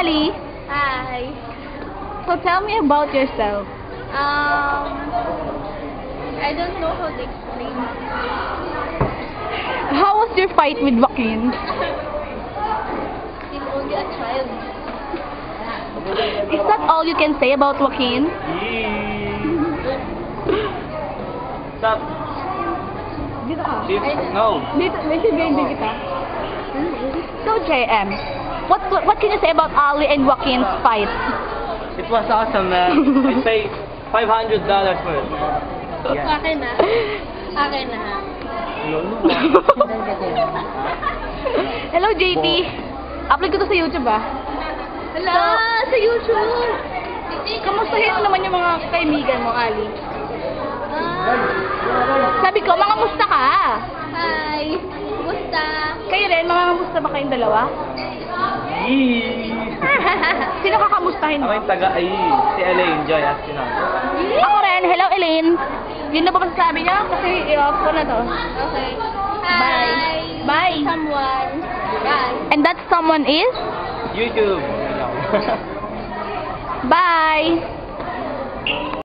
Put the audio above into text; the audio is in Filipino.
Ali. Hi. So tell me about yourself. I don't know how to explain. How was your fight with Joaquin? He's only a child. Is that all you can say about Joaquin? Stop. Dito ka. No. Dito kita. So JM, what can you say about Ali and Joaquin's fight? It was awesome, man. I paid $500 for it. Yeah. Akin na. Akin na. Hello JP. Upload ko to sa YouTube ah. Hala, sa YouTube. Kamustahin mo naman yung mga kaibigan mo, Ali? Sabi ko, mga musta ka? Hi. Kumusta? Kayo rin, mga musta ba kayong dalawa? Sino kakamustahin mo? Ako yung taga-ay. Si Elaine Joy at si Nando. Ako rin. Hello, Elaine. Yun na ba masasabi niya? Kasi i-off ko na to. Okay. Bye. Hi. Bye. Someone. Bye. And that someone is? YouTube. Bye.